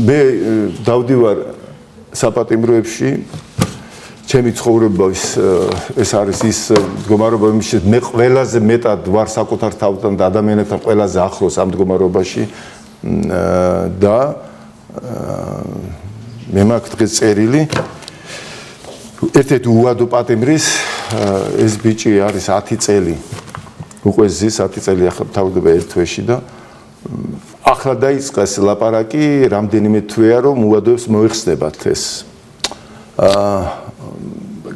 მე დავდივარ საპატიმროებში ჩემი ცხოვრების ეს არის ის მდგომარეობა იმის მე ყველაზე მეტად ვარ საკუთარ თავთან და ადამიანებთან ყველაზე ახლოს ამ მდგომარეობაში და მე მაქვს დღეს წერილი ერთ-ერთი უადო პატიმრის ეს ბიჭი არის 10 წელი უკვე ზის 10 წელი ახლა თავდება ერთ თვეში და ახლა დაიწყა ეს ლაპარაკი რამდენიმე თვეა რომ უადოებს მოიხსნებათ ეს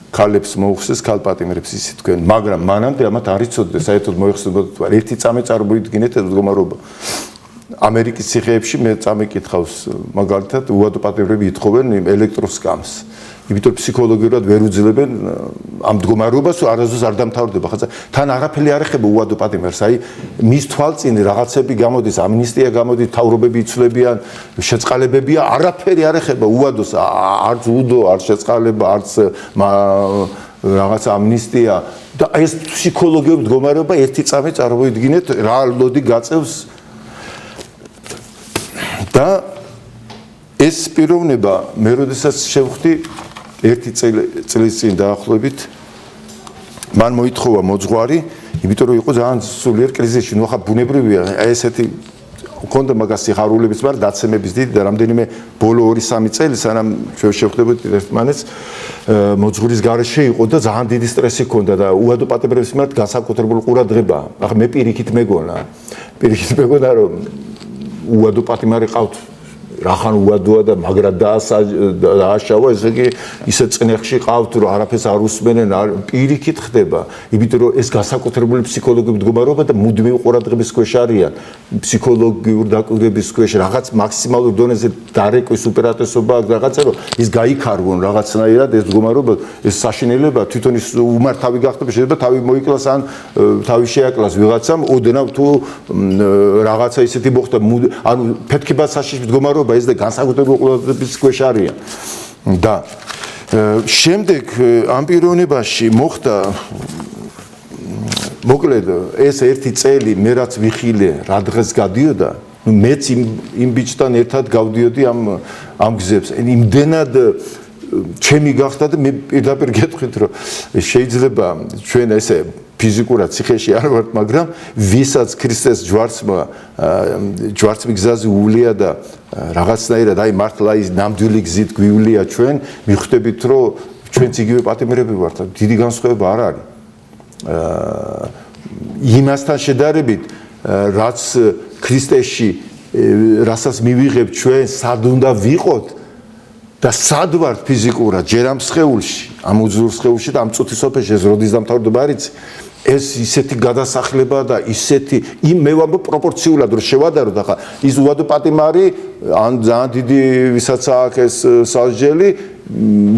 ქალებს მოუხსეს ქალპატიმრებს ისე თქვენ მაგრამ მანამდე ამათ არ იცოდნენ საერთოდ მოიხსნებოდათ თუ არა ერთი წამე წარმოიდგინეთ ეს მდგომარეობა ამერიკის ციხეებში მე წამეკითხავს მაგალითად უადო პატიმრები ითხოვენ ელექტროსკამს იმიტომ ფსიქოლოგიურად ვერ უძლებენ ამ მდგომარეობას არასდროს არ დამთავრდება ხაცა თან არაფერი არ ეხება უადო პატიმრს აი მის თვალწინ რაღაცები გამოდის ამნისტია გამოდის თავრობები იცვლებიან შეწყალებებია არაფერი არ ეხება უადოს არც უდო არც შეწყალება არც რაღაც ამნისტია და ეს ფსიქოლოგიური მდგომარეობა ერთი წამი წარმოიდგინეთ რა ლოდი გაწევს და ეს პიროვნება მე როდესაც შევხვდი ერთი წლის წინ დაახლოებით მან მოითხოვა მოძღვარი იმიტომ რომ იყო ძალიან სულიერ კრიზისში ნუ ახლა ბუნებრივია ესეთი მქონდა მაგას სიხარულების მაგრამ დაცემების დიდი და რამდენიმე ბოლო 2-3 წელი სანამ შევხვდებოდი ერთმანეთს მოძღვრის გარეშე იყო და ძალიან დიდი სტრესი ჰქონდა და უადო პატიმრების მიმართ განსაკუთრებული ყურადღება ახლა მე პირიქით მეგონა რომ უადო პატიმარი ყავთ რახან უადოა და მაგრად დააშავა ესე იგი ისე წნეხში ყავთ რომ არაფერს არ უსმენენ პირიქით ხდება იმიტომ რომ ეს განსაკუთრებული ფსიქოლოგიური მდგომარეობა და მუდმივი ყურადღების ქვეშ არიან ფსიქოლოგიური დაკვირვების ქვეშ რაღაც მაქსიმალურ დონეზე დარეკვის უპირატესობა რაღაცა რომ ის გაიქარგონ რაღაცნაირად ეს მდგომარეობა ეს საშინელება თვითონ ის უმართავი გახდება შეიძლება თავი მოიკლას ან თავი შეაკლას ვიღაცამ ოდნავ თუ რაღაცა ისეთი მოხდა ანუ ფეთქებასაშიშ მდგომარეობა ეს და განსაკუთრებული ყურადღების ქვეშ არიან და შემდეგ ამ პიროვნებაში მოხდა მოკლედ ეს ერთი წელი მე რაც ვიხილე რა დღეს გადიოდა მეც იმ ბიჭთან ერთად გავდიოდი ამ გზებს იმდენად ჩემი გახდა და მე პირდაპირ გეტყვით რომ შეიძლება ჩვენ ესე ფიზიკურად ციხეში არ ვართ მაგრამ ვისაც ქრისტეს ჯვარცმი გზაზე უვლია და რაღაცნაირად აი მართლა ის ნამდვილი გზით გვივლია ჩვენ მიხვდებით რომ ჩვენც იგივე პატიმრები ვართ დიდი განსხვავება არ არის იმასთან შედარებით რაც ქრისტეში რასაც მივიღებთ ჩვენ სად უნდა ვიყოთ და სად ვართ ფიზიკურად ჯერ ამ სხეულში ამ უძლურ სხეულში და ამ წუთის ოფეში ეს როდის დამთავრდება არის ეს ისეთი გადასახლება და ისეთი მე ვამბობ პროპორციულად რომ შევადაროთ ახლა ის უადო პატიმარი ან ძალიან დიდი ვისაც აქვს ეს სასჯელი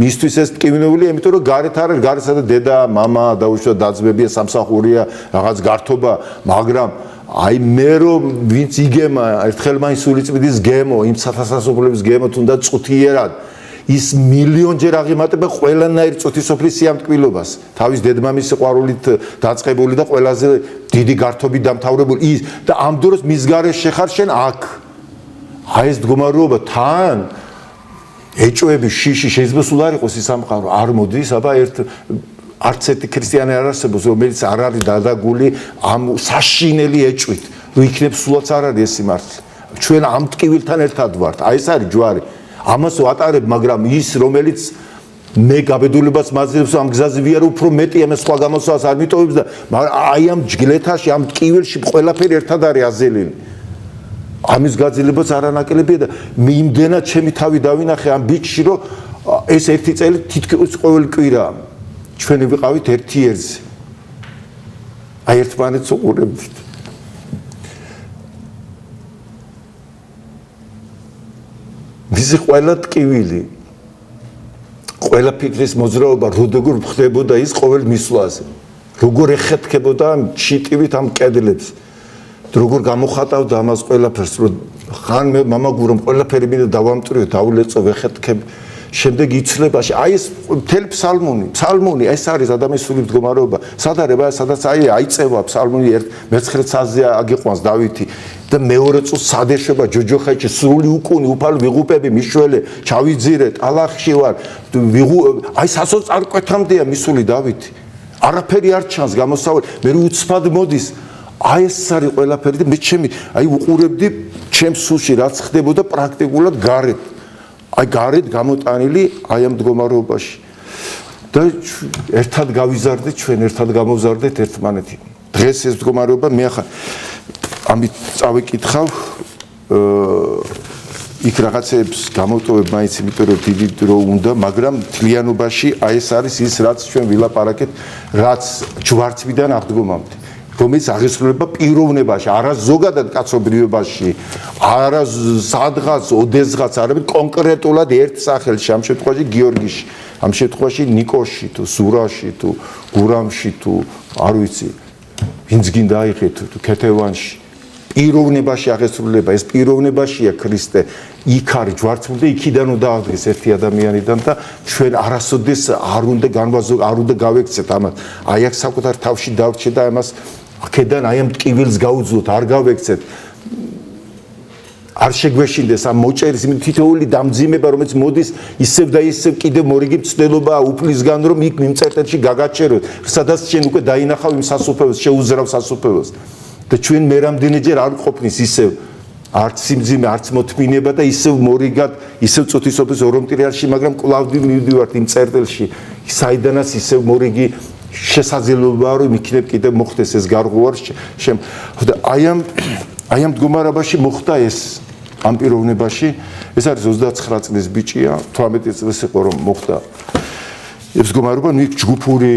მისთვის ეს ტკივნეულია იმიტომ რომ გარეთ არ არის გარეთ სადა დედა მამა დაუშვათ დაძმებია სამსახურია რაღაც გართობა მაგრამ აი მე რომ ვინც იგემა ერთხელ მაინც სულიწმიდის გემო იმ სათასასოფლების გემო თუნდაც წუთიერად ის მილიონჯერ აღიმატება ყველანაირ წუთისოფლის სიამტკბილობას თავის დედმამის სიყვარულით დაწყებული და ყველაზე დიდი გართობით დამთავრებული ის და ამ დროს მის გარეშე ხარ შენ აქ აი ეს მდგომარეობა თან ეჭვები შიში შეიძლება სულ არ იყოს ის სამყარო არ მოდის აბა არც ერთი ქრისტიანი არ არსებობს რომელიც არ არის დადაგული ამ საშინელი ეჭვით რომ იქნებ სულაც არ არის ეს სიმართლე ჩვენ ამ ტკივილთან ერთად ვართ აი ეს არის ჯვარი ამას ვატარებ მაგრამ ის რომელიც მე გაბედულებას მაძლევს ამ გზაზე ვიარ უფრო მეტი ამ სხვა გამოსვლას არ მიტოვებს და მაგრამ აი ამ ჯგლეთაში ამ ტკივილში ყველაფერი ერთად არის აზელილი ამის გაძლებაც არანაკლებია და მე იმდენად ჩემი თავი დავინახე ამ ბიჭში რომ ეს ერთი წელი თითქმის ყოველ კვირა ჩვენ ვიყავით ერთი ერთზე აი ერთმანეთს უყურებდით მისი ყველა ტკივილი ყველა ფიქრის მოძრაობა როგორ ხდებოდა ის ყოველ მისვლაზე როგორ ეხეთქებოდა ჩიტივით ამ კედლებს როგორ გამოხატავდა ამას ყველაფერს რომ ხან მე მამა გურომ ყველაფერი მინდა დავამტვრიო დავლეწო ვეხეთქებ შემდეგ იცლებაში აი ეს მთელი ფსალმუნი ეს არის ადამიანის სული მდგომარეობა სად არის სადაც აი აიწევა ფსალმუნი მეცხრე ცაზე აგიყვანს დავითი და მეორე წელს სადეშობა ჯოჯოხეთში სრული უკუნი უფალი ვიღუპები მიშველე ჩავიძირე ტალახში ვარ აი სასო წარკვეთამდეა მისული დავითი არაფერი არ ჩანს გამოსავალი მე უცბად მოდის აი ეს არის ყველაფერი და მე ჩემი აი უყურებდი ჩემს სულში რაც ხდებოდა პრაქტიკულად გარეთ აი გარეთ გამოტანილი აი ამ მდგომარეობაში და ერთად გავიზარდეთ ჩვენ ერთად გამოვზარდეთ ერთმანეთი დღეს ეს მდგომარეობა მე ახლა ამით წავიკითხავ იქ რაღაცებს გამოტოვებ მაინც იმიტომ რომ დიდი დრო უნდა მაგრამ თლიანობაში აი ეს არის ის რაც ჩვენ ვილაპარაკეთ რაც ჯვარცმიდან აღდგომამდე რომელიც აღესრულება პიროვნებაში არა ზოგადად კაცობრიობაში არა სადღაც ოდესღაც არამედ კონკრეტულად ერთ სახელში ამ შემთხვევაში გიორგიში ამ შემთხვევაში ნიკოში თუ ზურაში თუ გურამში თუ არ ვიცი ვინც გინდა აიღეთ თუ ქეთევანში პიროვნებაში აღესრულება ეს პიროვნებაშია ქრისტე იქ არის ჯვარცმული და იქიდან უნდა აღდგეს ერთი ადამიანიდან და ჩვენ არასოდეს არ უნდა გავექცეთ ამას აი აქ საკუთარ თავში დავრჩე და ამას აქედან აი ამ ტკივილს გაუძლოთ არ გავექცეთ არ შეგვეშინდეს ამ მოჭერის თითოეული დამძიმება რომელიც მოდის ისევ და ისევ კიდევ მორიგი მცდელობაა უფლისგან რომ იქ მიმწერტელში გაგაჩეროთ სადაც შენ უკვე დაინახავ იმ სასופველს შეუზრავ სასופველს და ჩვენ მე რამდენჯერ არ ყოფნის ისევ არც სიმძიმე არც მოთმინება და ისევ მორიგად ისევ წუთისოფლის ორომტირიაში მაგრამ კლავდი მივდივართ იმ წერტელში საიდანაც ისევ მორიგი შესაძლებელია რომ იქნებ კიდევ მოხდეს ეს გარღვევარ და აი ამ მდგომარეობაში მოხდა ეს ამ პიროვნებაში ეს არის 29 წლის ბიჭია 18 წლის იყო რომ მოხდა ეს მდგომარეობა ნუ იქ ჯგუფური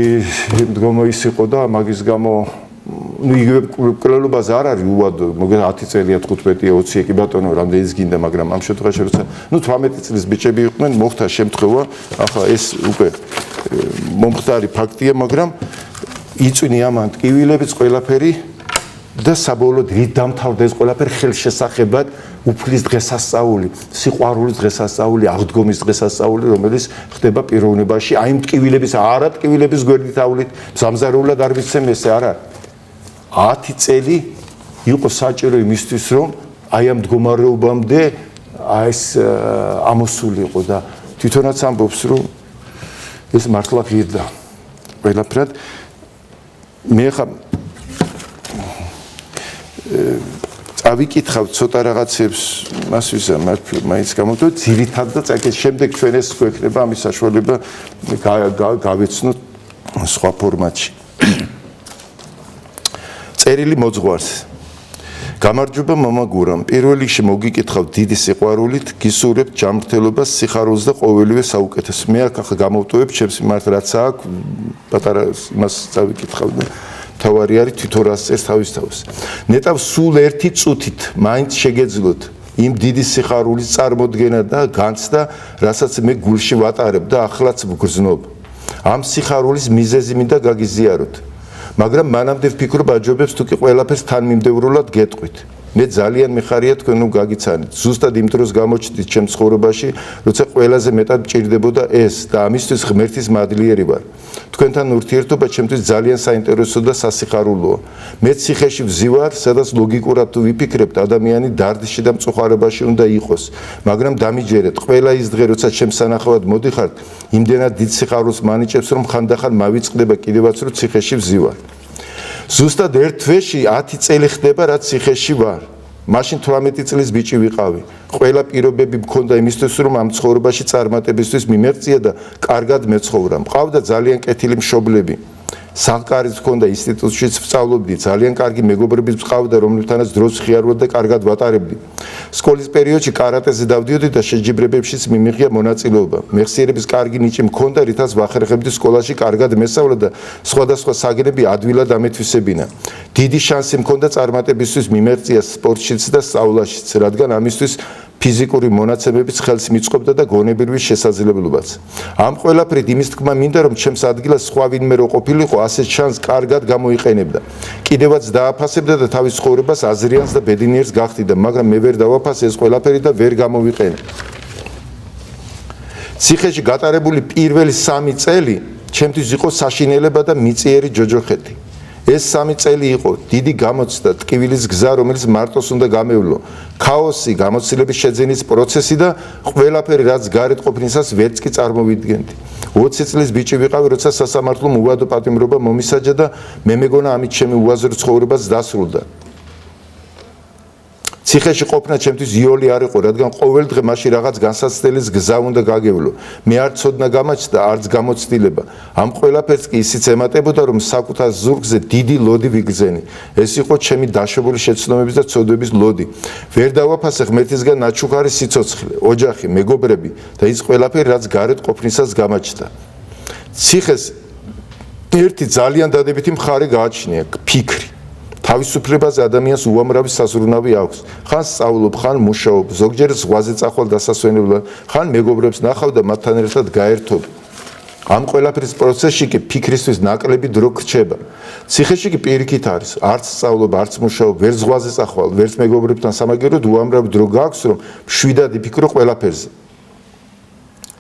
მდგომარეობა იყო და მაგის გამო ну იგივე კვლელობაზე არ არის უვადო მოგე 10 წელია 15-ია 20-ია კი ბატონო რამდენიც გინდა მაგრამ ამ შემთხვევაში როცა ну 18 წლის ბიჭები იყვნენ მოხდა შემთხვევა ახლა ეს უკვე მომხდარი ფაქტია მაგრამ იწვინე ამან ტკივილებიც ყველაფერი და საბოლოოდ რით დამთავრდა ეს ყველაფერი ხელშესახებად უფლის დღესასწაული სიყვარულის დღესასწაული აღდგომის დღესასწაული რომელიც ხდება პიროვნებაში აი ტკივილების არა ტკივილების გვერდით ავლით სამზარეულად არ ვიცემ ესე არა 10 წელი იყო საჭირო იმისთვის რომ აი ამ მდგომარეობამდე აი ეს ამოსულიყო და თვითონაც ამბობს რომ ეს მართლა ღირდა ყველაფრად მე ხა წავიკითხავ ცოტა რაღაცებს მას ვისა მაინც გამოდო ძირითადად და წაკეთ შემდეგ ჩვენ ეს გვექნება ამის საშუალება გავეცნოთ სხვა ფორმატში წერილი მოძღვარს გამარჯობა მამა გურამ პირველ რიგში მოგიკითხავ დიდი სიყვარულით გისურვებთ ჯანმრთელობას სიხარულს და ყოველივე საუკეთესო მე აქ ახლა გამოვტოვებ ჩემს მიმართ რაც აქვს პატარა იმას წავიკითხავ და თავარი არის თვითონ რას წერს თავის თავს ნეტავ სულ ერთი წუთით მაინც შეგეძლოთ იმ დიდი სიხარულის წარმოდგენა და განცდა რასაც მე გულში ვატარებ და ახლაც ვგრძნობ ამ სიხარულის მიზეზი მინდა გაგიზიაროთ მაგრამ მანამდე ვფიქრობ აჯობებს თუ კი ყველაფერს თანმიმდევრულად გეტყვით მე ძალიან მიხარია თქვენ რომ გაგიცანით ზუსტად იმ დროს გამოჩნდით ჩემ ცხოვრებაში როცა ყველაზე მეტად მჭირდებოდა ეს და ამისთვის ღმერთის მადლიერი ვარ თქვენთან ურთიერთობა ჩემთვის ძალიან საინტერესო და სასიხარულოა მე ციხეში ვზივარ სადაც ლოგიკურად თუ ვიფიქრებთ ადამიანი დარდში და მწუხარებაში უნდა იყოს მაგრამ დამიჯერეთ ყველა ის დღე როცა ჩემს სანახავად მოდიხართ იმდენად დიდ სიხარულს მანიჭებს რომ ხანდახან მავიწყდება კიდევაც რომ ციხეში ვზივარ ზუსტად ერთ თვეში 10 წელი ხდება რაც ციხეში ვარ მაშინ 18 წლის ბიჭი ვიყავი ყველა პირობები მქონდა იმისთვის რომ ამ ცხოვრებაში წარმატებისთვის მიმეღწია და კარგად მეცხოვრა მყავდა ძალიან კეთილი მშობლები საღკარიც მქონდა ინსტიტუტშიც ვსწავლობდი ძალიან კარგი მეგობრებიც მყავდა რომლებთანაც დროს ხიარვად და კარგად ვატარებდი სკოლის პერიოდში კარატეზე დავდიოდი და შეჯიბრებებშიც მიმიღია მონაწილეობა მეხსიერების კარგი ნიჭი მქონდა რითაც ვახერხებდი სკოლაში კარგად მესწავლა და სხვადასხვა საგნები ადვილად ამეთვისებინა დიდი შანსი მქონდა წარმატებისთვის მიმეღწია სპორტშიც და სწავლაშიც რადგან ამისთვის ფიზიკური მონაცემებიც ხელს მიწყობდა და გონებრივი შესაძლებლობაც. ამ ყველაფრით იმის თქმა მინდა რომ ჩემს ადგილას სხვა ვინმე რო ყოფილიყო ასეთ შანსს კარგად გამოიყენებდა. კიდევაც დააფასებდა და თავის ცხოვრებას აზრიანს და ბედნიერს გახდიდა, მაგრამ მე ვერ დავაფასე ეს ყველაფერი და ვერ გამოვიყენე. ციხეში გატარებული პირველი 3 წელი ჩემთვის იყო საშინელება და მიწიერი ჯოჯოხეთი. ეს 3 წელი იყო დიდი გამოცდა, ტკივილის გზა, რომელიც მარტოს უნდა გამევლო. ქაოსი, გამოცდილების შეძენის პროცესი და ყველაფერი, რაც გარეთ ყოფნისას ვერც კი წარმოვიდგენდი. 20 წლის ბიჭი ვიყავი, როცა სასამართლომ უვადო პატიმრობა მომისაჯა და მე მეგონა ამით ჩემი უაზრო ცხოვრებაც დასრულდა. ციხეში ყოფნა ჩემთვის იოლი არ იყო, რადგან ყოველ დღე მაშინ რაღაც განსაცდელის გზა უნდა გაგევლო. მე არ ცოდნა გამაჩნდა, არც გამოცდილება. ამ ყველაფერს კი ისიც ემატებოდა, რომ საკუთარ ზურგზე დიდი ლოდი ვიგრძენი. ეს იყო ჩემი დაშვებული შეცდომების და ცოდვების ლოდი. ვერ დავაფასე ღმერთისგან ნაჩუქარი სიცოცხლე, ოჯახი, მეგობრები და ის ყველაფერი, რაც გარეთ ყოფნისას გამაჩნდა. ციხეს ერთი ძალიან დადებითი მხარე გააჩნია, ფიქრი. თავისუფლებაზე ადამიანს უამრავი საზრუნავი აქვს. ხან სწავლობ, ხან მუშაობ, ზოგჯერ ზღვაზე წახვალ დასასვენებლად, ხან მეგობრებს ნახავ და მათთან ერთად გაერთობ. ამ ყველაფრის პროცესში კი ფიქრისთვის ნაკლები დრო გრჩება. ციხეში კი პირიქით არის, არც სწავლობ, არც მუშაობ, ვერ ზღვაზე წახვალ, ვერც მეგობრებთან სამაგეროდ უამრავი დრო გაქვს, რომ მშვიდად იფიქრო ყველაფერზე.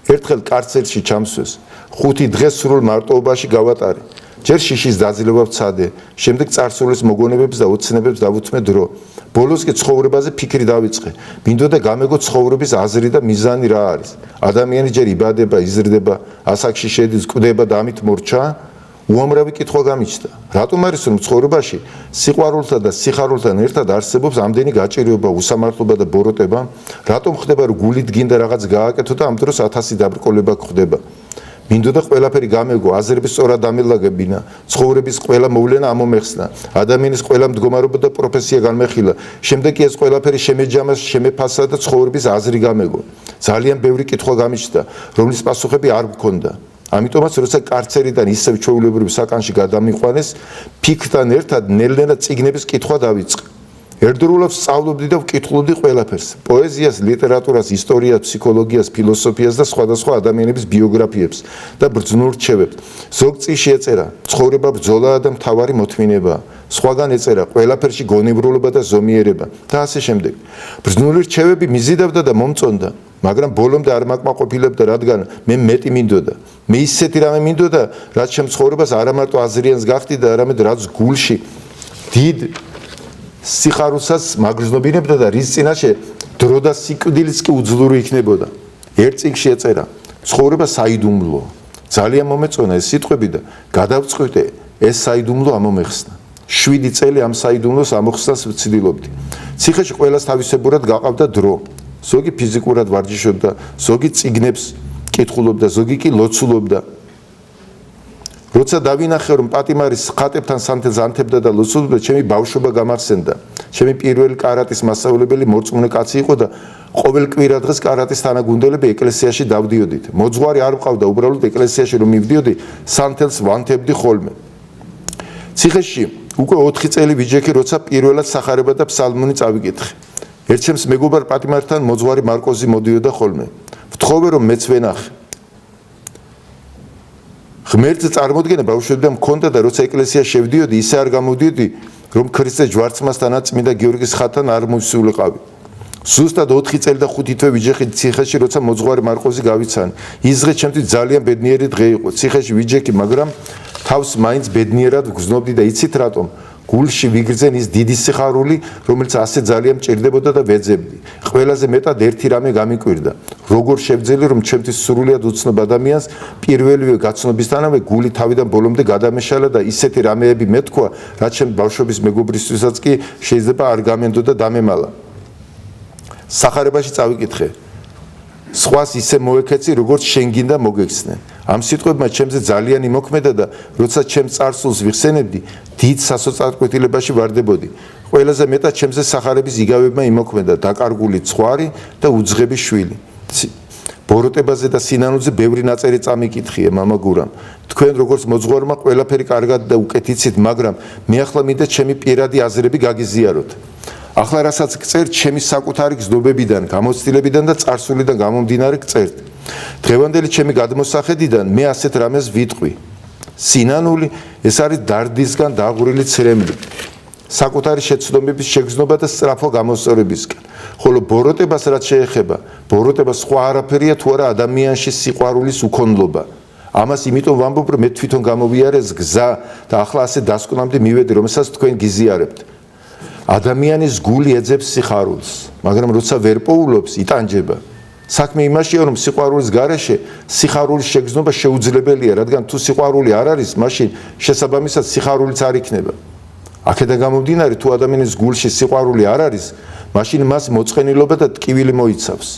ერთხელ კარცერში ჩამსვეს, 5 დღე სრულ მარტოობაში გავატარე. ჯერ შიშის დაძლევა ვცადე, შემდეგ წარსულის მოგონებებს და ოცნებებს დავუწმე დრო. ბოლოს კი ცხოვრებაზე ფიქრი დავიწყე. მინდოდა გამეგო ცხოვრების აზრი და მიზანი რა არის. ადამიანი ჯერ იბადება, იზრდება, ასაკში შედის, კვდება და ამით მორჩა. უამრავი კითხვა გამიჩნდა. რატომ არის რომ ცხოვრებაში სიყვარულთან და სიხარულთან ერთად არსებობს ამდენი გაჭირვება, უსამართლობა და ბოროტება? რატომ ხდება რომ გულით გინდა რაღაც გააკეთო და ამ დროს 1000 დაბრკოლება გხდება? მინდოდა ყველაფერი გამეგო, აზრები სწორად ამელაგებინა, ცხოვრების ყველა მოვლენა ამომეხსნა, ადამიანის ყველა მდგომარეობა და პროფესია განმეხილა. შემდეგ კი ეს ყველაფერი შემეჯამა, შემეფასა და ცხოვრების აზრი გამეგო. ძალიან ბევრი კითხვა გამიჩნდა, რომლის პასუხები არ მქონდა. ამიტომაც როცა კარცერიდან ისევ ჩვეულებრივ საკანში გადამიყვანეს, ფიქრთან ერთად ნელ-ნელა წიგნების კითხვა დავიწყე. ერთდროულად სწავლობდი და ვკითხულობდი ყველაფერს: პოეზიას, ლიტერატურას, ისტორიას, ფსიქოლოგიას, ფილოსოფიას და სხვადასხვა ადამიანების ბიოგრაფიებს და ბრძნულ რჩევებს. ზოგ წიგნში ეწერა: ცხოვრება ბრძოლაა და მთავარი მოთმინებაა. სხვაგან ეწერა: ყველაფერში გონებრულობა და ზომიერება და ასე შემდეგ. ბრძნული რჩევები მიზიდავდა და მომწონდა, მაგრამ ბოლომდე არ მაკმაყოფილებდა, რადგან მე მეტი მინდოდა. მე ისეთი რამე მინდოდა, რაც ჩემ ცხოვრებას არა მარტო აზრიანს გახდიდა, არამედ რაც გულში დიდ სიხარულსაც მაგრძნობინებდა და რის წინაშე დრო და სიკვდილიც კი უძლური იქნებოდა. ერთ წიგნში ეწერა: ცხოვრება საიდუმლოა. ძალიან მომეწონა ეს სიტყვები და გადავწყვიტე ეს საიდუმლო ამომეხსნა. 7 წელი ამ საიდუმლოს ამოხსნას ვცდილობდი. ციხეში ყველას თავისებურად გაყავდა დრო. ზოგი ფიზიკურად ვარჯიშობდა, ზოგი წიგნებს კითხულობდა, ზოგი კი ლოცულობდა. როცა დავინახე რომ პატიმარის ხატებთან სანთელს ანთებდა და ლოცულობდა, ჩემი ბავშვობა გამახსენდა. ჩემი პირველი კარატის მასწავლებელი მორწმუნე კაცი იყო და ყოველ კვირა დღეს კარატის თანაგუნდელები ეკლესიაში დავდიოდით. მოძღვარი არ მყავდა, უბრალოდ ეკლესიაში რომ მივდიოდი, სანთელს ვანთებდი ხოლმე. ციხეში უკვე 4 წელი ვიჯექი, როცა პირველად სახარება და ფსალმუნი წავიკითხე. ერთ ჩემს მეგობარ პატიმართან მოძღვარი მარკოზი მოდიოდა ხოლმე. ვთხოვე რომ მეც ვენახე. ღმერთზე წარმოდგენა ბავშვებიდან მქონდა და როცა ეკლესიაში შევდიოდი, ისე არ გამოდიოდი, რომ ქრისტე ჯვარცმასთანაც წმინდა გიორგის ხატთან არ მოვსულიყავი. ზუსტად 4 წელი და 5 თვე ვიჯექი ციხეში, როცა მოძღვარი მარკოზი გავიცანი. ის დღე ჩემთვის ძალიან ბედნიერი დღე იყო. ციხეში ვიჯექი, მაგრამ თავს მაინც ბედნიერად ვგრძნობდი და იცით რატომ? გულში ვიგრძენ ის დიდი სიხარული, რომელიც ასე ძალიან მჭირდებოდა და ვეძებდი. ყველაზე მეტად ერთი რამე გამიკვირდა: როგორ შევძელი რომ ჩემთვის სრულიად უცნობ ადამიანს პირველივე გაცნობისთანავე გული თავიდან ბოლომდე გადამეშალა და ისეთი რამეები მეთქვა, რაც ჩემ ბავშვობის მეგობრისთვისაც კი შეიძლება არ გამენდო და დამემალა. სახარებაში წავიკითხე: სხვას ისე მოეკეცი, როგორც შენ გინდა მოგექცნენ. ამ სიტყვებმა ჩემზე ძალიან იმოქმედა და როცა ჩემ წარსულს ვიხსენებდი, დიდ სასოწარკვეთილებაში ვარდებოდი. ყველაზე მეტად ჩემზე სახარების იგავებმა იმოქმედა დაკარგული ცხვარი და უძღები შვილი. ბოროტებაზე და სინანულზე ბევრი ნაწერი წამიკითხია მამა გურამ. თქვენ როგორც მოძღვარმა ყველაფერი კარგად და უკეთ იცით, მაგრამ მე ახლა მინდა ჩემი პირადი აზრები გაგიზიაროთ. ახლა რასაც გწერთ, ჩემი საკუთარი გზნობებიდან, გამოცდილებიდან და წარსულიდან გამომდინარე გწერთ. დღევანდელი ჩემი გადმოსახედიდან მე ასეთ რამეს ვიტყვი: სინანული ეს არის დარდისგან დაღვრილი ცრემლი, საკუთარი შეცდომების შეგრძნობა და სწრაფო გამოსწორებისკენ. ხოლო ბოროტებას რაც შეეხება, ბოროტება სხვა არაფერია თუ არა ადამიანში სიყვარულის უქონლობა. ამას იმიტომ ვამბობ, რომ მე თვითონ გამოვიარეს გზა და ახლა ასე დასკვნამდე მივედი, რომელსაც თქვენ გიზიარებთ. ადამიანის გული ეძებს სიხარულს, მაგრამ როცა ვერ პოულობს, იტანჯება. საქმე იმაშია, რომ სიყვარულის გარეშე სიხარულის შეგრძნობა შეუძლებელია, რადგან თუ სიყვარული არ არის, მაშინ შესაბამისად სიხარულიც არ იქნება. აქედან გამომდინარე, თუ ადამიანის გულში სიყვარული არ არის, მაშინ მას მოწყენილობა და ტკივილი მოიცავს.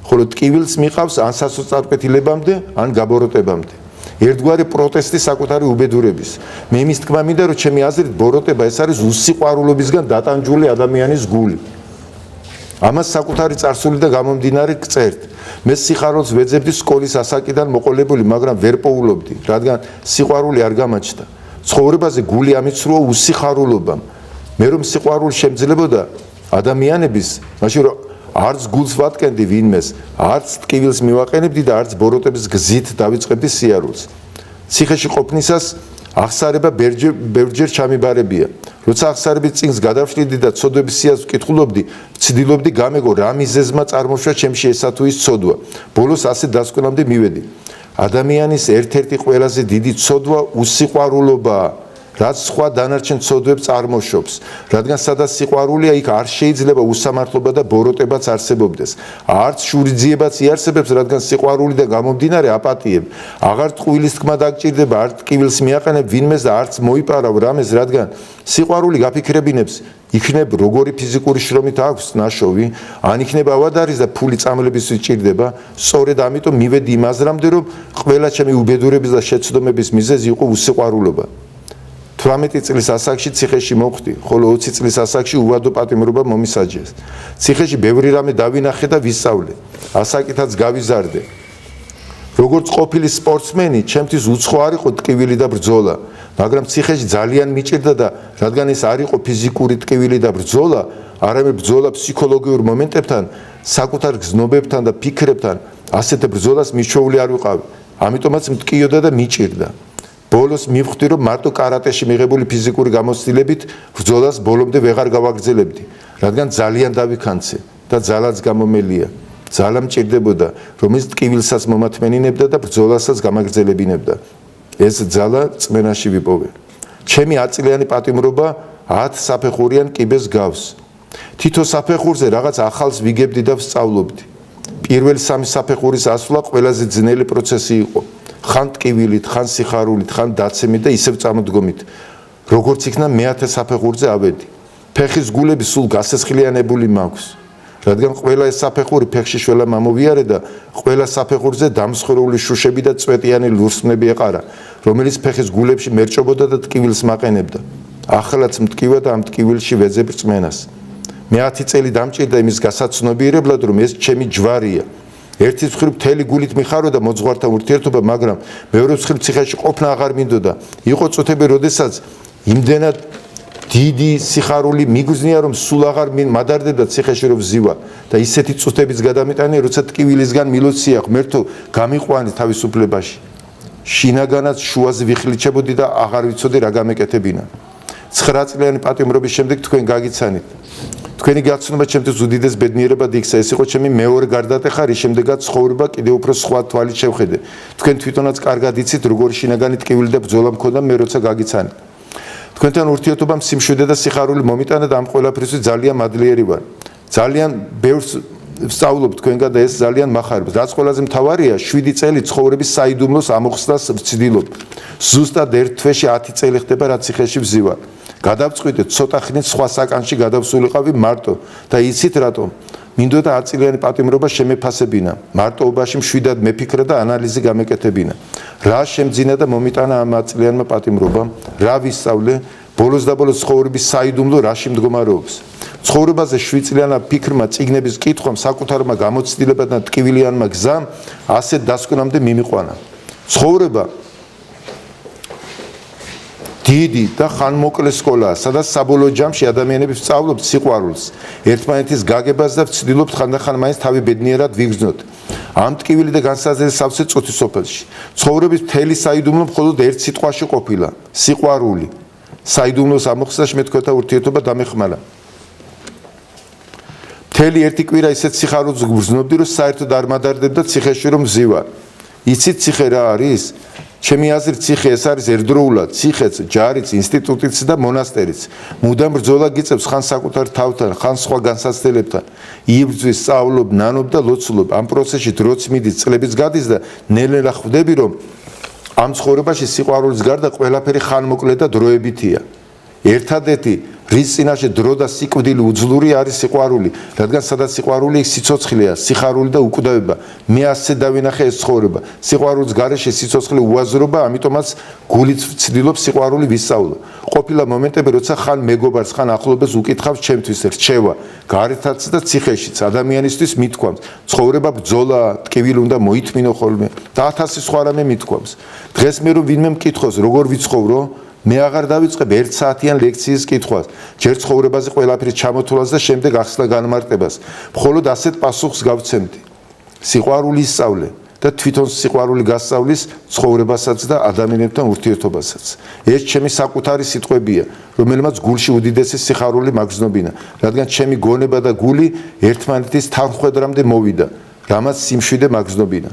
ხოლო ტკივილს მიყავს ან სასოწარკვეთილებამდე, ან გაბოროტებამდე. ერთგვარი პროტესტი საკუთარი უბედურების. მე იმის თქმა მინდა, რომ ჩემი აზრით ბოროტება ეს არის უსიყვარულობისგან დატანჯული ადამიანის გული. ამას საკუთარი წარსული და გამომდინარე გწერთ. მე სიხარულს ვეძებდი სკოლის ასაკიდან მოყოლებული, მაგრამ ვერ პოულობდი, რადგან სიყვარული არ გამაჩნდა. ცხოვრებაზე გული ამიცრუა უსიხარულობამ. მე რომ სიყვარული შემძლებოდა ადამიანების, მაშინ რომ არც გულს ვატკენდი ვინმეს, არც ტკივილს მივაყენებდი და არც ბოროტების გზით დავიწყებდი სიარულს. ციხეში ყოფნისას აღსარება ბევრჯერ ჩამიბარებია. როცა აღსარების წინს გადავშლიდი და ცოდვების სიას ვკითხულობდი, ვცდილობდი გამეგო რა მიზეზმა წარმოშვა ჩემში ესა თუ ის ცოდვა. ბოლოს ასე დასკვნამდე მივედი. ადამიანის ერთ-ერთი ყველაზე დიდი ცოდვა უსიყვარულობაა, რაც სხვა დანარჩენ ცოდვებს წარმოშობს, რადგან სადაც სიყვარულია, იქ არ შეიძლება უსამართლობა და ბოროტებაც არსებობდეს. არც შურიძიებაც იარსებებს, რადგან სიყვარული და გამომდინარე აპატიებ. აღარ ტყუილის თქმა დაგჭირდება, არ ტკივილს მიაყენებ ვინმეს და არც მოიპარავ რამეს, რადგან სიყვარული გაფიქრებინებს, იქნებ როგორი ფიზიკური შრომით აქვს ნაშოვი, ან იქნება ავადარის და ფული წამლებისთვის ჭირდება. სწორედ ამიტომ მივედი იმ აზრამდე, რომ ყველა ჩემი უბედურების და შეცდომების მიზეზი იყო უსიყვარულობა. 18 წლის ასაკში ციხეში მოვხდი, ხოლო 20 წლის ასაკში უვადო პატიმრობა მომისაჯეს. ციხეში ბევრი რამე დავინახე და ვისწავლე. ასაკითაც გავიზარდე. როგორც ყოფილი სპორტსმენი, ჩემთვის უცხო არ იყო ტკივილი და ბრძოლა, მაგრამ ციხეში ძალიან მიჭირდა და რადგან ეს არ იყო ფიზიკური ტკივილი და ბრძოლა, არამედ ბრძოლა ფსიქოლოგიურ მომენტებთან, საკუთარ გზნობებთან და ფიქრებთან, ასეთ ბრძოლას მიჩვეული არ ვიყავი. ამიტომაც მტკიოდა და მიჭირდა. ბოლოს მივხვდი, რომ მარტო კარატეში მიღებული ფიზიკური გამოცდილებით ბრძოლას ბოლომდე ვეღარ გავაგრძელებდი, რადგან ძალიან დავიქანცე და ძალაც გამომელია. ძალა მჭირდებოდა, რომელიც ტკივილსაც მომათმენინებდა და ბრძოლასაც გამაგრძელებინებდა. ეს ძალა წმენაში ვიპოვე. ჩემი 10 წლიანი პატიმრობა 10 საფეხურიან კიბეს გავს. თითო საფეხურზე რაღაც ახალს ვიგებდი და ვსწავლობდი. პირველი 3 საფეხურის ასვლა ყველაზე ძნელი პროცესი იყო. ხან ტკივილით, ხან სიხარულით, ხან დაცემით და ისევ წამოდგომით. როგორც იქნა მე-10 საფეხურზე ავედი. ფეხის გულები სულ გასესხლიანებული მაქვს. რადგან ყველა ეს საფეხური ფეხში შველა მომოვიარე და ყველა საფეხურზე დამსხვრეული შუშები და წვეტიანი ლურსმნები ეყარა, რომელიც ფეხის გულებში მერჭობოდა და ტკივილს მაყენებდა. ახლაც მტკივა და ამ ტკივილში ვეძებ რწმენას. მე 10 წელი დამჭირდა იმის გასაცნობიერებლად, რომ ეს ჩემი ჯვარია. ერთის მხრივ მთელი გულით მიხარო და მოძღვართან ურთიერთობა, მაგრამ მეორე მხრივ ციხეში ყოფნა აღარ მინდოდა. იყო წუთები, როდესაც იმდენად დიდი სიხარული მიგზნია, რომ სულ აღარ მადარდებდა ციხეში რომ ვზივა და ისეთი წუთებიც გადამიტანე, როცა ტკივილისგან მილოცია ღმერთო გამიყვანი თავისუფლებაში. შინაგანაც შუაზე ვიხლიჩებოდი და აღარ ვიცოდი რა გამეკეთებინა. 9 წლიანი პატიმრობის შემდეგ თქვენ გაგიცანით. თქვენი გაცნობა ჩემთვის უდიდეს ბედნიერებად იქცა. ეს იყო ჩემი მეორე გარდატეხა, რის შემდეგაც ცხოვრება კიდევ უფრო სხვა თვალით შევხედე. თქვენ თვითონაც კარგად იცით, როგორი შინაგანი ტკივილი და ბრძოლა მქონდა მე როცა გაგიცანით. თქვენთან ურთიერთობამ სიმშვიდე და სიხარული მომიტანა და ამ ყველაფრისთვის ძალიან მადლიერი ვარ. ძალიან ბევრს ვსწავლობ თქვენგან და ეს ძალიან მახარებს. რაც ყველაზე მთავარია, 7 წელი ცხოვრების საიდუმლოს ამოხსნას ვცდილობ. ზუსტად ერთ თვეში 10 წელი ხდება, რაც ციხეში ვზივარ. გადავწყვიტე ცოტა ხნით სხვა საკანში გადავსულიყავი მარტო და იცით რატომ? მინდოდა 10 წლიანი პატიმრობა შემეფასებინა. მარტოობაში მშვიდად მეფიქრა და ანალიზი გამეკეთებინა. რა შემძინა და მომიტანა ამ 10 წლიანმა პატიმრობამ? რა ვისწავლე? ბოლოს და ბოლოს ცხოვრების საიდუმლო რაში მდგომარეობს? ცხოვრებაზე 7 წლიანმა ფიქრმა, წიგნების კითხვამ, საკუთარმა გამოცდილებამ და ტკივილიანმა გზამ ასეთ დასკვნამდე მიმიყვანა. ცხოვრება დიდი და ხანმოკლე სკოლაა, სადაც საბოლოო ჯამში ადამიანები სწავლობთ სიყვარულს, ერთმანეთის გაგებას და ვცდილობთ ხანდახან მაინც თავი ბედნიერად ვიგრძნოთ. ამ ტკივილი და განსაზღვრების სავსე წუთის სოფელში. ცხოვრების მთელი საიდუმლო მხოლოდ ერთ სიტყვაში ყოფილა: სიყვარული. საიდუმლოს ამოხსნაში მე თქვენთან ურთიერთობა დამეხმარა. მთელი ერთი კვირა ისეთ სიხარულს გვგრძნობდი, რომ საერთოდ არ მადარდებდა ციხეში რომ ვზივარ. იცით ციხე რა არის? ჩემი აზრით ციხე ეს არის ერთდროულად ციხეც, ჯარიც, ინსტიტუტიც და მონასტერიც. მუდამ ბრძოლა გიწევს ხან საკუთარ თავთან, ხან სხვა განსაცდელებთან. იბრძვის, სწავლობ, ნანობ და ლოცულობ. ამ პროცესში დროც მიდის, წლებიც გადის და ნელ-ნელა ხვდები, რომ ამ ცხოვრებაში სიყვარულის გარდა ყველაფერი ხანმოკლე და დროებითია. ერთადერთი რის წინაშე დრო და სიკვდილი უძლური არის სიყვარული, რადგან სადაც სიყვარული იქ სიცოცხლეა, სიხარული და უკვდავება. მე ასე დავინახე ეს ცხოვრება. სიყვარულის გარეშე სიცოცხლე უაზრობა, ამიტომაც გულით ვცდილობ სიყვარული ვისწავლო. ყოფილა მომენტები, როცა ხან მეგობარს, ხან ახლობელს უკითხავს ჩემთვის რჩევა, გარეთაც და ციხეშიც, ადამიანისთვის მithქვამს, ცხოვრება ბრძოლა, ტკივილი უნდა მოითმინო ხოლმე და 1000 სხვა რამე მithქვამს. დღეს მე რომ ვინმე მკითხოს, როგორ ვიცხოვრო, მე აღარ დავიწყებ 1 საათიან ლექციის კითხვას, ჯერ ცხოვრებაზე ყველაფრის ჩამოთვლას და შემდეგ ახსნა განმარტებას. მხოლოდ ასეთ პასუხს გავცემდი. სიყვარული ისწავლე და თვითონ სიყვარული გასწავლის ცხოვრებასაც და ადამიანებთან ურთიერთობასაც. ეს ჩემი საკუთარი სიტყვებია, რომელმაც გულში უდიდესი სიხარული მაგზნობინა, რადგან ჩემი გონება და გული ერთმანეთის თანხვედრამდე მოვიდა, რამაც სიმშვიდე მაგზნობინა.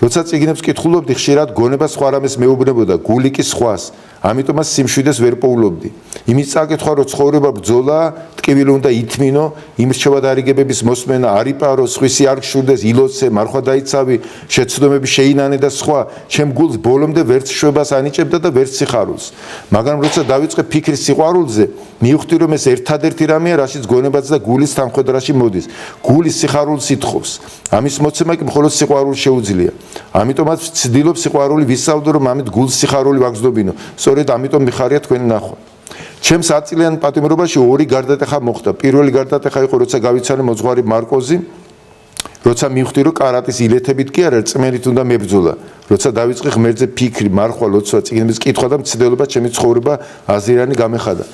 როცა წიგნებს კითხულობდი, ხშირად გონება სხვა რამეს მეუბნებოდა, გული კი სხვას. ამიტომაც სიმშვიდეს ვერ პოულობდი. იმის წაკითხვა, რომ ცხოვრება ბრძოლა, ტკივილი უნდა ითმინო, იმრჩევა დარიგებების მოსმენა არ იპარო, სხვისი არ გშურდეს, ილოცე, მარხვა დაიცავი, შეცდომები შეინანე და სხვა, ჩემ გულს ბოლომდე ვერც შვებას ანიჭებდა და ვერც სიხარულს. მაგრამ როცა დავიწყე ფიქრის სიყვარულზე, მივხვდი, რომ ეს ერთადერთი რამეა, რაშიც გონებაც და გულის თანხვედრაში მოდის. გული სიხარულს ითხოვს. ამის მოცემა კი მხოლოდ სიყვარულს შეუძლია. ამიტომაც ვცდილობ სიყვარული ვისწავლო, რომ ამით გულს სიხარული ვაგზნობინო. სწორედ ამიტომ მიხარია თქვენი ნახვა. ჩემს აწილიან პატიმრობაში 2 გარდატეხა მოხდა. პირველი გარდატეხა იყო, როცა გავიცანე მოძღვარი მარკოზი, როცა მივხვდი, რომ კარატის ილეთებით კი არა, წმენით უნდა მებრძოლა. როცა დავიწყე ღმერთზე ფიქრი, მარხვა, ლოცვა, წიგნების კითხვა და მცდელობა ჩემი ცხოვრება აზირანი გამეხადა.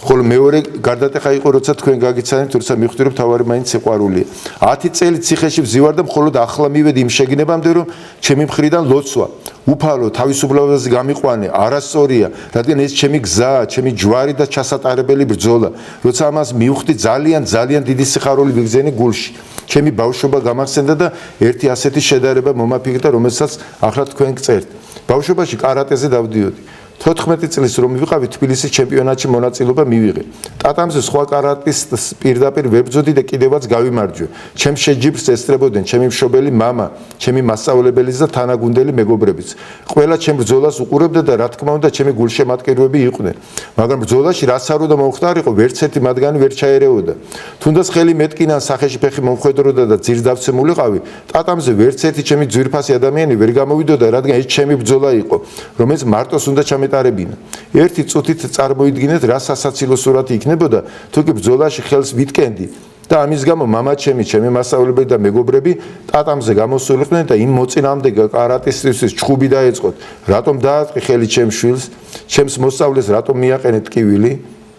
ხოლო მეორე გარდატეხა იყო, როცა თქვენ გაგიცანეთ, როცა მივხვდი, რომ თავარი მაინც სიყვარულია. 10 წელი ციხეში ვზივარ და მხოლოდ ახლა მივედი იმ შეგნებამდე, რომ ჩემი მხრიდან ლოცვა, უფალო, თავისუფლებაზე გამიყვანე, არასწორია, რადგან ეს ჩემი გზაა, ჩემი ჯვარი და ჩასატარებელი ბრძოლა. როცა ამას მივხვდი, ძალიან დიდი სიხარული ვიგზენი გულში. ჩემი ბავშვობა გამახსენდა და ერთი ასეთი შედარება მომაფიქრდა, რომელსაც ახლა თქვენ გწერთ. ბავშვობაში კარატეზე დავდიოდი. 14 წლის რომ ვიყავი, თბილისის ჩემპიონატში მონაწილეობა მივიღე. ტატამზე სხვა კარატისტს პირდაპირ ვებრძოდი და კიდევაც გავიმარჯვე. ჩემს შეჯიბრს ესწრებოდნენ ჩემი მშობელი მამა, ჩემი მასწავლებელიც და თანაგუნდელი მეგობრებიც. ყველა ჩემ ბრძოლას უყურებდა და რა თქმა უნდა, ჩემი გულშემატკივრები იყვნენ. მაგრამ ბრძოლაში რაც არ უნდა მომხდარიყო, ვერც ერთი მათგანი ვერ ჩაერეოდა. თუნდაც ხელი მეტკინან სახეში ფეხი მომხვედროდა და ძირს დავცემულიყავი, ტატამზე ვერც ერთი ჩემი ძვირფასი ადამიანი ვერ გამოვიდოდა, რადგან ეს ჩემი ბრძოლა იყო, რომელიც მარტოს უნდა ჩამეტარებინა. ერთი წუთით წარმოიდგინეთ, რა სასაცილო სურათი იქნებოდა, თუ კი ბრძოლაში ხელს ვიტკენდი. და ამის გამო მამა ჩემი მასწავლებელი და მეგობრები ტატამზე გამოსულიყვნენ და იმ მოწინააღმდეგე კარატისტისთვის ჩხუბი დაეწყოთ. რატომ დაატყი ხელი ჩემს შვილს, ჩემს მოსწავლეს რატომ მიაყენე ტკივილი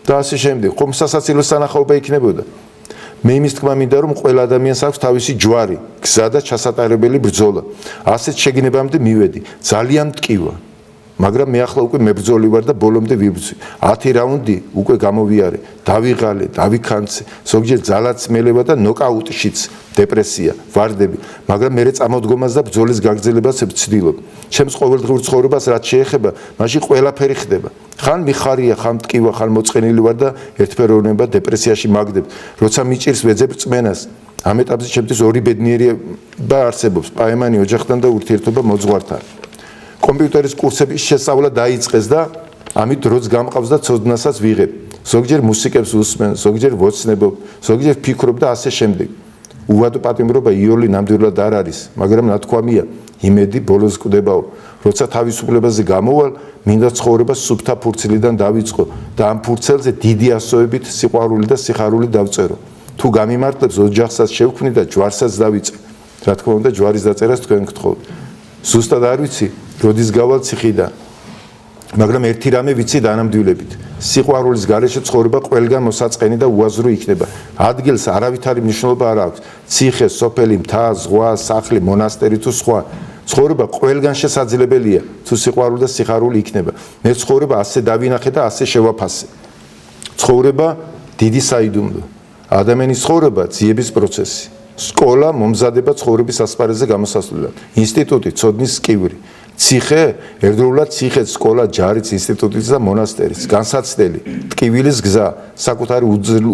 და ასე შემდეგ. ხომ სასაცილო სანახაობა იქნებოდა. მე იმის თქმა მინდა, რომ ყველა ადამიანს აქვს თავისი ჯვარი, გზა და ჩასატარებელი ბრძოლა. ასეთ შეგნებამდე მივედი, ძალიან მტკივა. მაგრამ მე ახლა უკვე მებრძოლი ვარ და ბოლომდე ვიბრძვი. 10 რაუნდი უკვე გამოვიარე, დავიღალე, დავიქანცე, ზოგჯერ ძალაცმელება და ნოკაუტშიც, დეპრესია, ვარდები, მაგრამ მე წამოდგომას და ბრძოლის გაგრძელებას ვცდილობ. ჩემს ყოველდღიურ ცხოვრებას რაც შეეხება, მაშინ ყველაფერი ხდება. ხან მიხარია, ხან მტკივა, ხან მოწყენილი ვარ და ერთფეროვნება დეპრესიაში მაგდებ. როცა მიჭირს ვეძებ წმენას, ამ ეტაპზე ჩემთვის 2 ბედნიერება არსებობს: პაემანი ოჯახთან და ურთიერთობა მოძღვართან. კომპიუტერის კურსების შესწავლა დაიწყეს და ამით დროც გამყავს და ცოდნასაც ვიღებ. ზოგჯერ მუსიკებს უსმენ, ზოგჯერ ვოცნებობ, ზოგჯერ ვფიქრობ და ასე შემდეგ. უვადო პატიმრობა იოლი ნამდვილად არ არის, მაგრამ ნათქვამია, იმედი ბოლოს კვდებაო. როცა თავისუფლებაზე გამოვალ, მინდა ცხოვრება სუფთა ფურცლიდან დავიწყო და ამ ფურცელზე დიდი ასოებით სიყვარული და სიხარული დავწერო. თუ გამიმართლებს ოჯახსაც შევქმნი და ჯვარსაც დავიწყე. რა თქმა უნდა, ჯვარის დაწერას თქვენ გთხოვთ. ზუსტად არ ვიცი, როდის გავალ ციხიდან. მაგრამ ერთი რამე ვიცი დანამდვილებით. სიყვარულის გარეშე ცხოვრება ყველგან მოსაწყენი და უაზრო იქნება. ადგილს არავითარი მნიშვნელობა არ აქვს. ციხე, სოფელი, მთა, ზღვა, სახლი, მონასტერი თუ სხვა. ცხოვრება ყველგან შესაძლებელია, თუ სიყვარული და სიხარული იქნება. მე ცხოვრება ასე დავინახე და ასე შევაფასე. ცხოვრება დიდი საიდუმლო. ადამიანის ცხოვრება ძიების პროცესი. სკოლა მომზადება ცხოვრების ასპარეზზე გამოსასვლელად. ინსტიტუტი ცოდნის სკივრი. ციხე ერთდროულად ციხეც, სკოლა, ჯარიც, ინსტიტუტიც და მონასტერიც. განსაცდელი, ტკივილის გზა, საკუთარი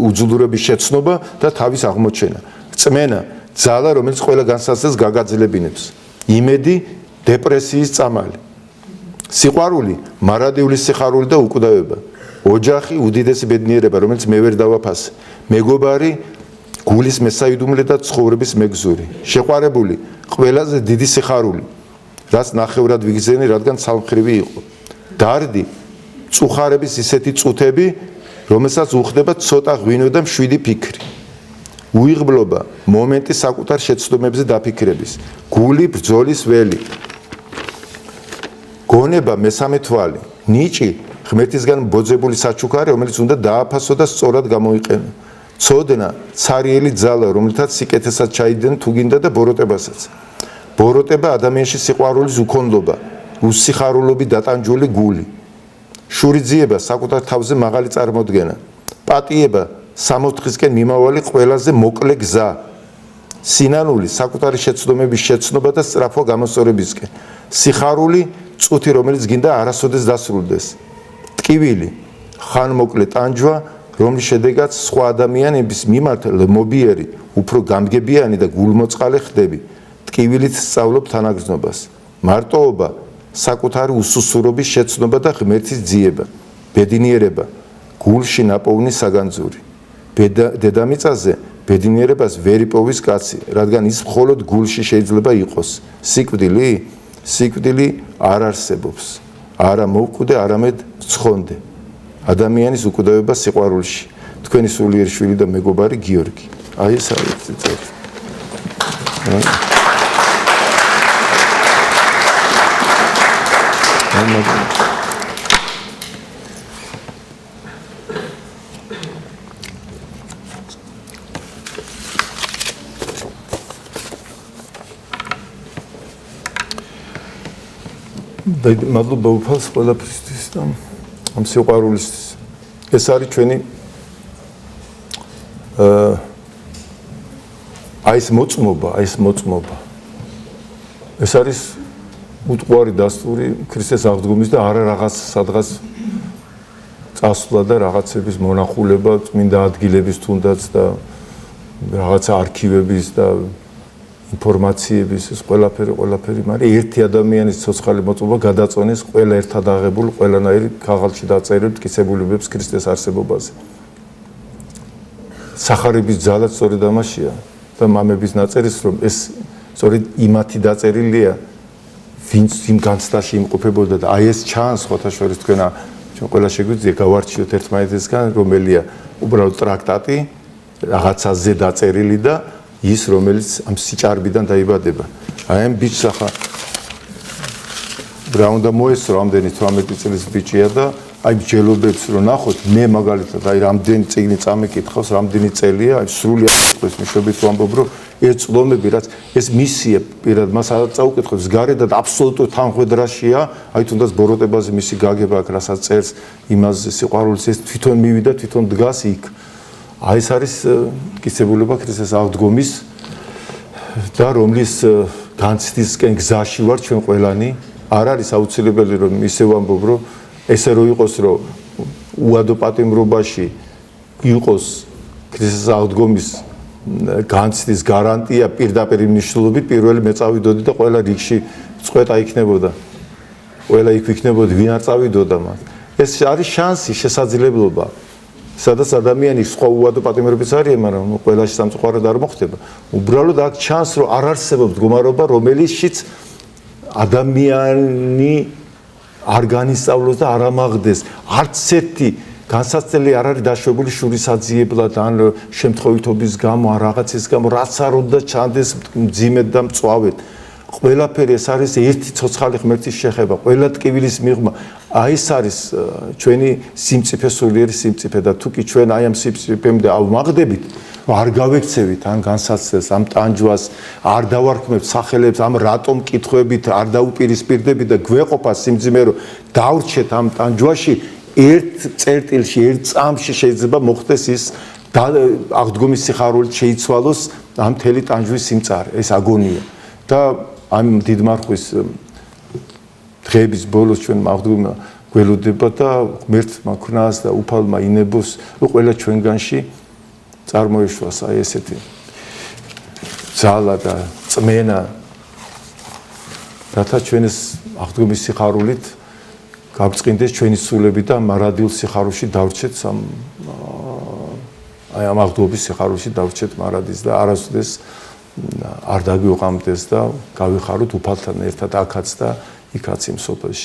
უძლურების შეცნობა და თავის აღმოჩენა. წმენა, ძალა, რომელიც ყველა განსაცდელს გაგაძლებინებს. იმედი, დეპრესიის წამალი. სიყვარული, მარადიული სიხარული და უკვდავება. ოჯახი, უდიდესი ბედნიერება, რომელიც მე ვერ დავაფასე. მეგობარი, გულის მესაიდუმლე და ცხოვრების მეგზური. შეყვარებული, ყველაზე დიდი სიხარული, რაც ნახევრად ვიგზენი, რადგან ცალმხრივი იყო. დარდი, წუხარების ისეთი წუთები, რომელსაც უხდება ცოტა ღვინო და მშვიდი ფიქრი. უიღბლობა, მომენტი საკუთარ შეცდომებზე დაფიქრების. გული, ბრძოლის ველი. გონება, მესამე თვალი. ნიჭი, ღმერთისგან ბოძებული საჩუქარი, რომელიც უნდა დააფასო და სწორად გამოიყენო. ცოდნა, ცარიელი ძალა, რომელთაც სიკეთესაც ჩაიდნენ თუ გინდა და ბოროტებასაც. ბოროტება ადამიანში სიყვარულის უქონლობა, უსიხარულობით დატანჯული გული. შურიძიება, საკუთარ თავზე მაღალი წარმოდგენა. პატიება, სამოთხისკენ მიმავალი ყველაზე მოკლე გზა. სინანული, საკუთარი შეცდომების შეცნობა და სწრაფვა გამოსწორებისკენ. სიხარული, წუთი, რომელიც გინდა არასოდეს დასრულდეს. ტკივილი, ხანმოკლე ტანჯვა, რომლის შედეგად სხვა ადამიანების მიმართ მობიერი, უფრო გამგებიანი და გულმოწყალე ხდები. ტკივილით სწავლობ თანაგრძნობას. მარტოობა, საკუთარი უსუსურობის შეცნობა და ღმერთის ძიება. ბედნიერება, გულში ნაპოვნი საგანძური. დედამიწაზე ბედნიერებას ვერ იპოვის კაცი, რადგან ის მხოლოდ გულში შეიძლება იყოს. სიკვდილი არ არსებობს. არა მოვკვდე, არამედ ცხონდე. ადამიანის უკვდავება სიყვარულში. თქვენი სულიერი შვილი და მეგობარი გიორგი. აი ეს არის წელი. მადლობა უფალს ყველაფრისთვის და ამ სიყვარულისთვის. ეს არის ჩვენი აი ეს მოწმობა. ეს არის უტყუარი დასტური ქრისტეს აღდგომის და არა რაღაც სადღაც წასვლა და რაღაცების მონახულება, წმინდა ადგილების თუნდაც და რაღაცა არქივების და ინფორმაციების, ეს ყველაფერი, მაგრამ ერთი ადამიანის ცოცხალი მოწმობა გადაწონეს ყველა ერთად აღებულ, ყველანაირ ქაღალდში დაწერილ მტკიცებულებებს ქრისტეს არსებობაზე. სახარების ძალა სწორედ ამაშია და მამების ნაწერის, რომ ეს სწორედ იმათი დაწერილია, ვინც იმ განცდაში იმყოფებოდა და აი ეს ჩანს ხოთაშორის თქვენ ყველა შეგვიძლია გავარჩიოთ ერთმანეთისგან, რომელია უბრალოდ ტრაქტატი, რაღაცაზე დაწერილი და ის, რომელიც ამ სიჭარბიდან დაიბადება. აი ამ ბიჭს ახლა რა უნდა მოესწრო, ამდენი 18 წლის ბიჭია და აი მსჯელობებს რომ ნახოთ, მე მაგალითად აი რამდენი წიგნი წამეკითხავს, რამდენი წელია, აი სრული აღწევს მშვიდობით ვამბობ, რომ ეს წლომები, რაც ეს მისია პირად მას წაუკითხებს გარედან აბსოლუტურ თანხვედრაშია, აი თუნდაც ბოროტებაზე მისი გაგება აქ რასაც წერს, იმაზე სიყვარულის ეს თვითონ მივიდა, თვითონ დგას იქ. აი ეს არის მტკიცებულება ქრისტეს აღდგომის და რომლის განცდისკენ გზაში ვარ ჩვენ ყველანი. არ არის აუცილებელი რომ ისე ვამბობ, რომ ესე რო იყოს, რომ უადო პატიმრობაში იყოს ქრისტეს აღდგომის განცდის გარანტია პირდაპირ მნიშვნელობით, პირველი მე წავიდოდი და ყველა რიგში წყვეტა იქნებოდა. ყველა იქ ვიქნებოდი, ვინ არ წავიდოდა მას. ეს არის შანსი, შესაძლებლობა. სადაც ადამიანი სხვა უადო პატიმრებიც არის, მაგრამ ყველაში სამწუხაროდ არ მოხდება. უბრალოდ აქ ჩანს, რომ არ არსებობს მდგომარეობა, რომელშიც ადამიანი არ განისწავლოს და არ ამაღდეს. არც ერთი განსაცდელი არ არის დაშვებული შურისაძიებლად ან შემთხვევითობის გამო, ან რაღაცის გამო, რაც არ უნდა ჩანდეს მძიმედ და მწვავედ. ყველაფერი ეს არის ერთი ცოცხალი ღმერთის შეხება, ყველა ტკივილის მიღმა. აი ეს არის ჩვენი სიმწიფე, სულიერი სიმწიფე და თუ კი ჩვენ აი ამ სიმწიფემდე ავმაღდებით, არ გავექცევით ამ განსაცდელს, ამ ტანჯვას, არ დავარქმევთ სახელებს, ამ რატომ კითხვებით, არ დაუპირისპირდებით და გვეყოფა სიმძიმე, რომ დავრჩეთ ამ ტანჯვაში, ერთ წერტილში, ერთ წამში შეიძლება მოხდეს ის აღდგომის სიხარულით შეიცვალოს ამ მთელი ტანჯვის სიმწარე, ეს აგონია და ამ დიდმარხვის დღეების ბოლოს ჩვენ მაღდურმა გველოდება და ღმერთმა ქნას და უფალმა ინებოს ყველა ჩვენგანში წარმოეშვას აი ესეთი ძალა და წმენა რათა ჩვენ ეს აღდგომის სიხარულით გავწყინდეს ჩვენი სულები და მარადილ სიხარულში დავრჩეთ აი ამ აღდგომის სიხარულში დავრჩეთ მარადის და არასოდეს არ დაგვიყვამდეს და გავიხაროთ უფალთან ერთად აქაც და იქაც იმ სოფელში